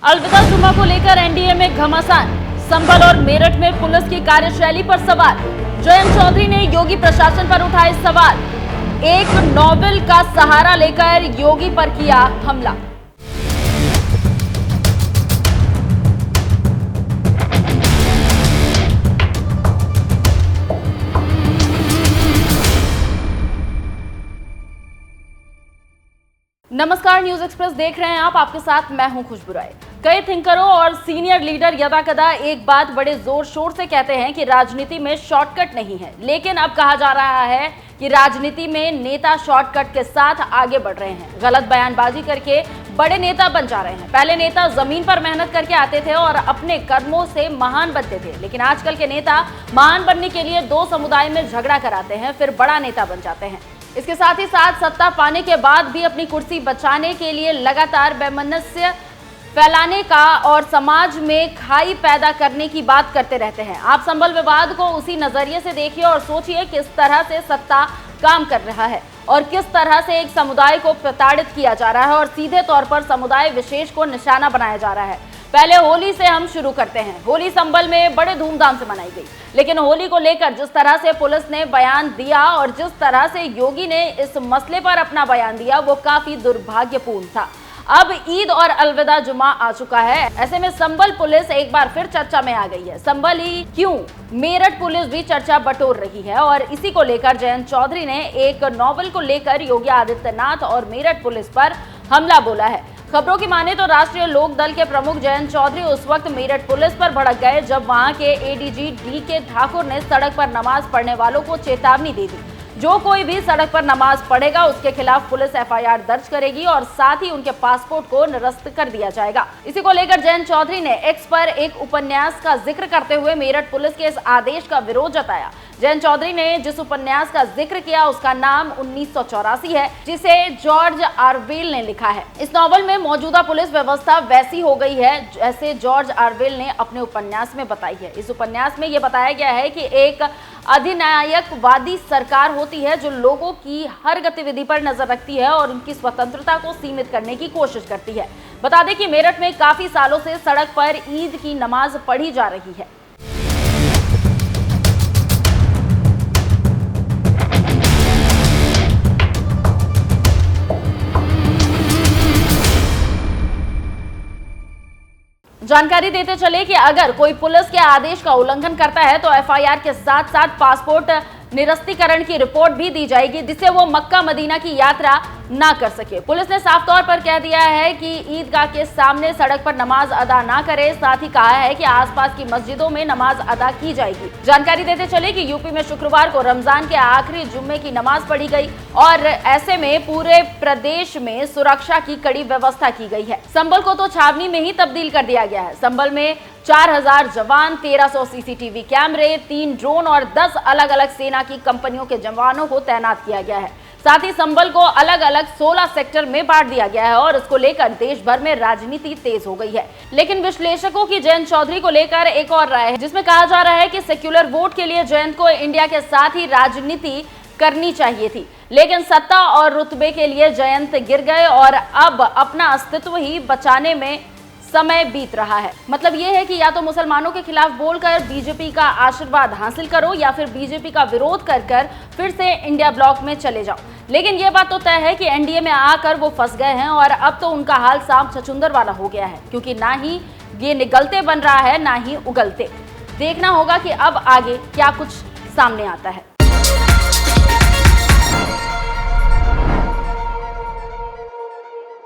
अलविदा जुम्मा को लेकर एनडीए में घमासान। संभल और मेरठ में पुलिस की कार्यशैली पर सवाल। जयंत चौधरी ने योगी प्रशासन पर उठाए सवाल। एक नोवेल का सहारा लेकर योगी पर किया हमला। नमस्कार, न्यूज एक्सप्रेस देख रहे हैं आप। आपके साथ मैं हूं खुशबू राय। कई थिंकरों और सीनियर लीडर यदाकदा एक बात बड़े जोर शोर से कहते हैं कि राजनीति में शॉर्टकट नहीं है, लेकिन अब कहा जा रहा है कि राजनीति में नेता शॉर्टकट के साथ आगे बढ़ रहे हैं। गलत बयानबाजी करके बड़े नेता बन जा रहे हैं। पहले नेता जमीन पर मेहनत करके आते थे और अपने कर्मों से महान बनते थे, लेकिन आजकल के नेता महान बनने के लिए दो समुदाय में झगड़ा कराते हैं, फिर बड़ा नेता बन जाते हैं। इसके साथ ही साथ सत्ता पाने के बाद भी अपनी कुर्सी बचाने के लिए लगातार वैमनस्य फैलाने का और समाज में खाई पैदा करने की बात करते रहते हैं। आप संभल विवाद को उसी नजरिए से देखिए और सोचिए किस तरह से सत्ता काम कर रहा है और किस तरह से एक समुदाय को प्रताड़ित किया जा रहा है और सीधे तौर पर समुदाय विशेष को निशाना बनाया जा रहा है। पहले होली से हम शुरू करते हैं। होली संभल में बड़े धूमधाम से मनाई गई, लेकिन होली को लेकर जिस तरह से पुलिस ने बयान दिया और जिस तरह से योगी ने इस मसले पर अपना बयान दिया, वो काफी दुर्भाग्यपूर्ण था। अब ईद और अलविदा जुमा आ चुका है, ऐसे में संभल पुलिस एक बार फिर चर्चा में आ गई है। संभल ही क्यों, मेरठ पुलिस भी चर्चा बटोर रही है और इसी को लेकर जयंत चौधरी ने एक नोवेल को लेकर योगी आदित्यनाथ और मेरठ पुलिस पर हमला बोला है। खबरों की माने तो राष्ट्रीय लोक दल के प्रमुख जयंत चौधरी उस वक्त मेरठ पुलिस पर भड़क गए जब वहां के एडीजी डी.के. ठाकुर ने सड़क पर नमाज पढ़ने वालों को चेतावनी दे दी, जो कोई भी सड़क पर नमाज पढ़ेगा उसके खिलाफ पुलिस एफआईआर दर्ज करेगी और साथ ही उनके पासपोर्ट को निरस्त कर दिया जाएगा। इसी को लेकर जयंत चौधरी ने एक्स पर एक उपन्यास का जिक्र करते हुए मेरठ पुलिस के इस आदेश का विरोध जताया। जयंत चौधरी ने जिस उपन्यास का जिक्र किया उसका नाम 1984 है, जिसे जॉर्ज ऑरवेल ने लिखा है। इस नॉवल में मौजूदा पुलिस व्यवस्था वैसी हो गई है जैसे जॉर्ज ऑरवेल ने अपने उपन्यास में बताई है। इस उपन्यास में यह बताया गया है कि एक अधिनायकवादी सरकार होती है जो लोगों की हर गतिविधि पर नजर रखती है और उनकी स्वतंत्रता को सीमित करने की कोशिश करती है। बता दें कि मेरठ में काफी सालों से सड़क पर ईद की नमाज पढ़ी जा रही है। जानकारी देते चले कि अगर कोई पुलिस के आदेश का उल्लंघन करता है तो एफआईआर के साथ साथ पासपोर्ट निरस्तीकरण की रिपोर्ट भी दी जाएगी, जिससे वो मक्का मदीना की यात्रा ना कर सके। पुलिस ने साफ तौर पर कह दिया है कि ईदगाह के सामने सड़क पर नमाज अदा ना करे, साथ ही कहा है कि आसपास की मस्जिदों में नमाज अदा की जाएगी। जानकारी देते चले कि यूपी में शुक्रवार को रमजान के आखिरी जुम्मे की नमाज पढ़ी गई और ऐसे में पूरे प्रदेश में सुरक्षा की कड़ी व्यवस्था की गई है। संभल को तो छावनी में ही तब्दील कर दिया गया है। संभल में 4000 जवान, 1300 सीसीटीवी कैमरे, 3 ड्रोन और 10 अलग अलग सेना की कंपनियों के जवानों को तैनात किया गया है। साथ ही संभल को अलग अलग 16 सेक्टर में बांट दिया गया है और इसको लेकर देश भर में राजनीति तेज हो गई है। लेकिन विश्लेषकों की जयंत चौधरी को लेकर एक और राय है, जिसमें कहा जा रहा है कि सेक्युलर वोट के लिए जयंत को इंडिया के साथ ही राजनीति करनी चाहिए थी, लेकिन सत्ता और रुतबे के लिए जयंत गिर गए और अब अपना अस्तित्व ही बचाने में समय बीत रहा है। मतलब यह है कि या तो मुसलमानों के खिलाफ बोलकर बीजेपी का आशीर्वाद हासिल करो या फिर बीजेपी का विरोध कर फिर से इंडिया ब्लॉक में चले जाओ। लेकिन यह बात तो तय है कि एनडीए में आकर वो फंस गए हैं और अब तो उनका हाल सांप छछूंदर वाला हो गया है, क्योंकि ना ही ये निगलते बन रहा है ना ही उगलते। देखना होगा कि अब आगे क्या कुछ सामने आता है।